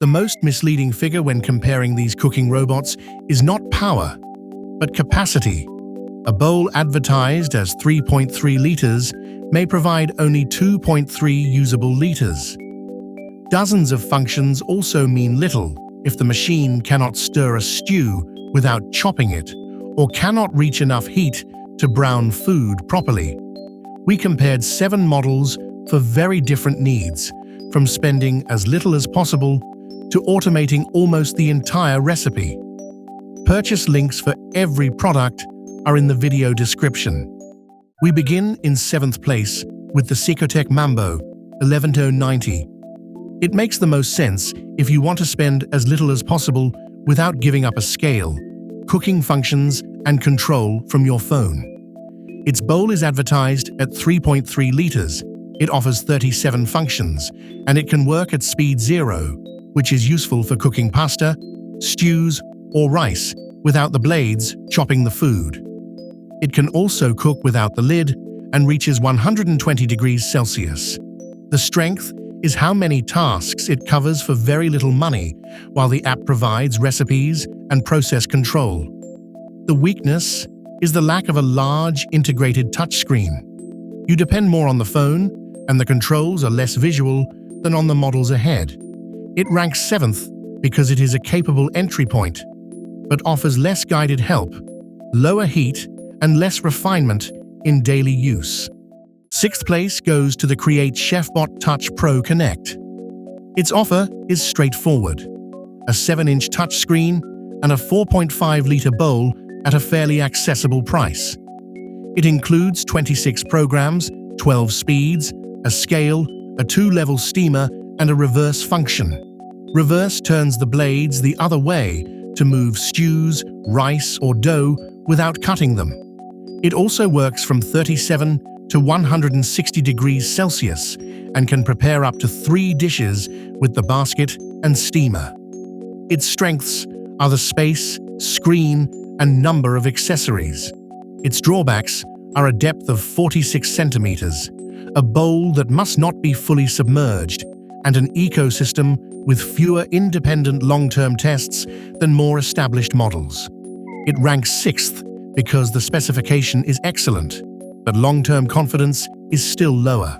The most misleading figure when comparing these cooking robots is not power, but capacity. A bowl advertised as 3.3 liters may provide only 2.3 usable liters. Dozens of functions also mean little if the machine cannot stir a stew without chopping it or cannot reach enough heat to brown food properly. We compared 7 models for very different needs, from spending as little as possible to automating almost the entire recipe. Purchase links for every product are in the video description. We begin in 7th place with the Cecotec Mambo 11090. It makes the most sense if you want to spend as little as possible without giving up a scale, cooking functions, and control from your phone. Its bowl is advertised at 3.3 liters. It offers 37 functions, and it can work at speed 0, which is useful for cooking pasta, stews, or rice without the blades chopping the food. It can also cook without the lid and reaches 120 degrees Celsius. The strength is how many tasks it covers for very little money, while the app provides recipes and process control. The weakness is the lack of a large integrated touchscreen. You depend more on the phone, and the controls are less visual than on the models ahead. It ranks 7th because it is a capable entry point, but offers less guided help, lower heat, and less refinement in daily use. 6th place goes to the Create Chefbot Touch Pro Connect. Its offer is straightforward: a 7-inch touchscreen and a 4.5-liter bowl at a fairly accessible price. It includes 26 programs, 12 speeds, a scale, a 2-level steamer, and a reverse function. Reverse turns the blades the other way to move stews, rice, or dough without cutting them. It also works from 37 to 160 degrees Celsius and can prepare up to 3 dishes with the basket and steamer. Its strengths are the space, screen, and number of accessories. Its drawbacks are a depth of 46 centimeters, a bowl that must not be fully submerged, and an ecosystem with fewer independent long-term tests than more established models. It ranks 6th because the specification is excellent, but long-term confidence is still lower.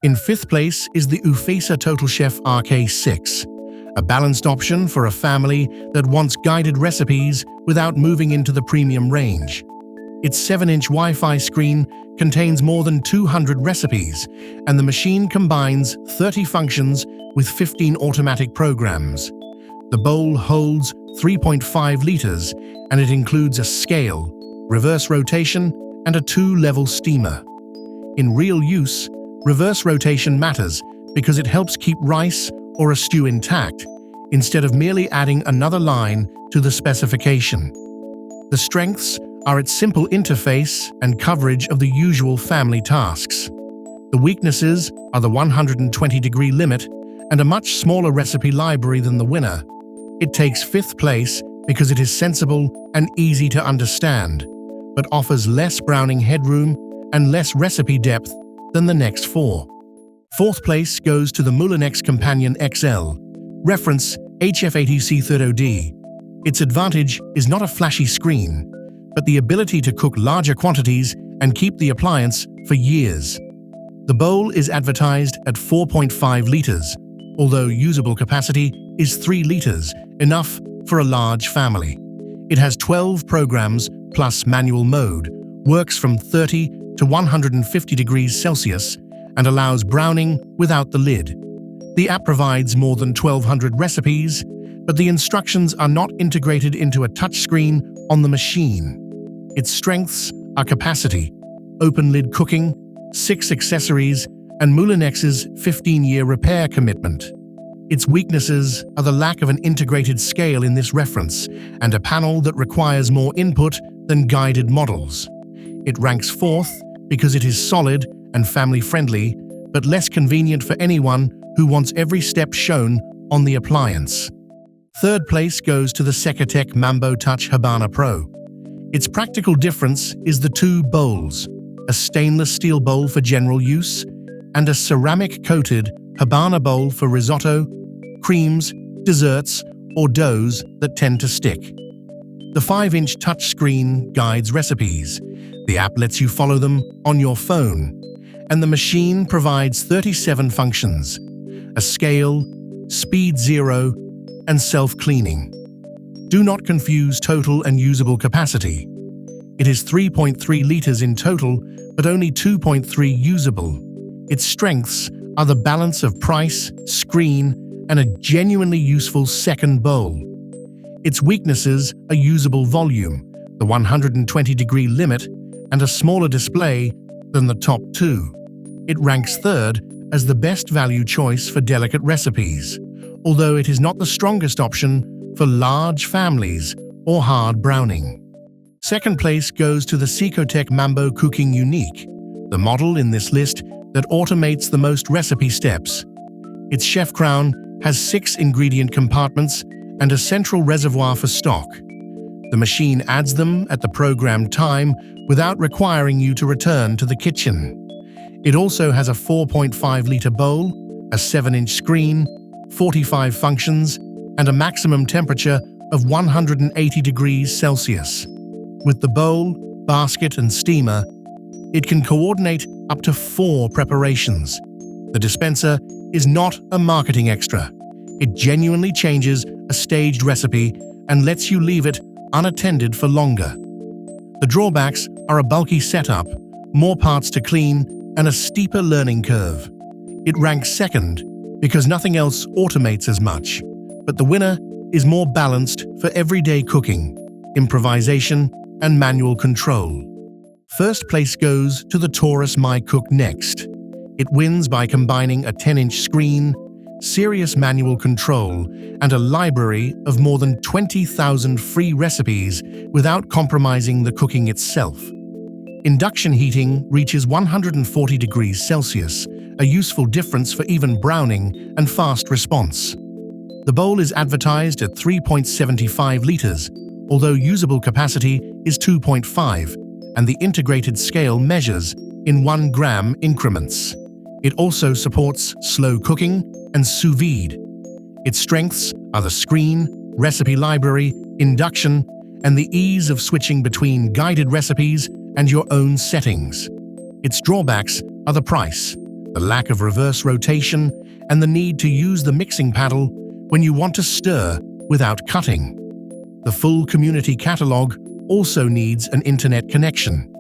In 5th place is the Ufesa TotalChef RK6, a balanced option for a family that wants guided recipes without moving into the premium range. Its 7-inch Wi-Fi screen contains more than 200 recipes, and the machine combines 30 functions with 15 automatic programs. The bowl holds 3.5 liters, and it includes a scale, reverse rotation, and a 2-level steamer. In real use, reverse rotation matters because it helps keep rice or a stew intact, instead of merely adding another line to the specification. The strengths are its simple interface and coverage of the usual family tasks. The weaknesses are the 120-degree limit and a much smaller recipe library than the winner. It takes 5th place because it is sensible and easy to understand, but offers less browning headroom and less recipe depth than the next 4. 4th place goes to the Moulinex Companion XL HF80C30D. Its advantage is not a flashy screen, but the ability to cook larger quantities and keep the appliance for years. The bowl is advertised at 4.5 liters, although usable capacity is 3 liters, enough for a large family. It has 12 programs plus manual mode, works from 30 to 150 degrees Celsius, and allows browning without the lid. The app provides more than 1,200 recipes, but the instructions are not integrated into a touchscreen on the machine. Its strengths are capacity, open-lid cooking, 6 accessories, and Moulinex's 15-year repair commitment. Its weaknesses are the lack of an integrated scale in this reference and a panel that requires more input than guided models. It ranks 4th because it is solid and family-friendly, but less convenient for anyone who wants every step shown on the appliance. 3rd place goes to the Cecotec Mambo Touch Habana Pro. Its practical difference is the 2 bowls, a stainless steel bowl for general use and a ceramic-coated Habana bowl for risotto, creams, desserts, or doughs that tend to stick. The 5-inch touchscreen guides recipes. The app lets you follow them on your phone, and the machine provides 37 functions: a scale, speed 0, and self-cleaning. Do not confuse total and usable capacity. It is 3.3 liters in total, but only 2.3 usable. Its strengths are the balance of price, screen, and a genuinely useful second bowl. Its weaknesses are usable volume, the 120-degree limit, and a smaller display than the top two. It ranks third as the best value choice for delicate recipes, although it is not the strongest option for large families or hard browning. Second place goes to the Cecotec Mambo Cooking Unique, the model in this list that automates the most recipe steps. Its chef crown has 6 ingredient compartments and a central reservoir for stock. The machine adds them at the programmed time without requiring you to return to the kitchen. It also has a 4.5-liter bowl, a 7-inch screen, 45 functions, and a maximum temperature of 180 degrees Celsius. With the bowl, basket, and steamer, it can coordinate up to 4 preparations. The dispenser is not a marketing extra. It genuinely changes a staged recipe and lets you leave it unattended for longer. The drawbacks are a bulky setup, more parts to clean, and a steeper learning curve. It ranks second because nothing else automates as much, but the winner is more balanced for everyday cooking, improvisation, and manual control. First place goes to the Taurus Mycook next. It wins by combining a 10-inch screen, serious manual control, and a library of more than 20,000 free recipes without compromising the cooking itself. Induction heating reaches 140 degrees Celsius, a useful difference for even browning and fast response. The bowl is advertised at 3.75 liters, although usable capacity is 2.5, and the integrated scale measures in 1 gram increments. It also supports slow cooking and sous vide. Its strengths are the screen, recipe library, induction, and the ease of switching between guided recipes and your own settings. Its drawbacks are the price, the lack of reverse rotation, and the need to use the mixing paddle when you want to stir without cutting. The full community catalog also needs an internet connection,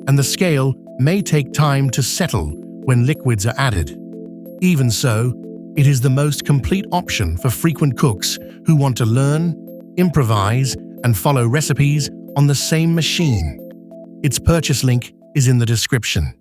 and the scale may take time to settle when liquids are added. Even so, it is the most complete option for frequent cooks who want to learn, improvise, and follow recipes on the same machine. Its purchase link is in the description.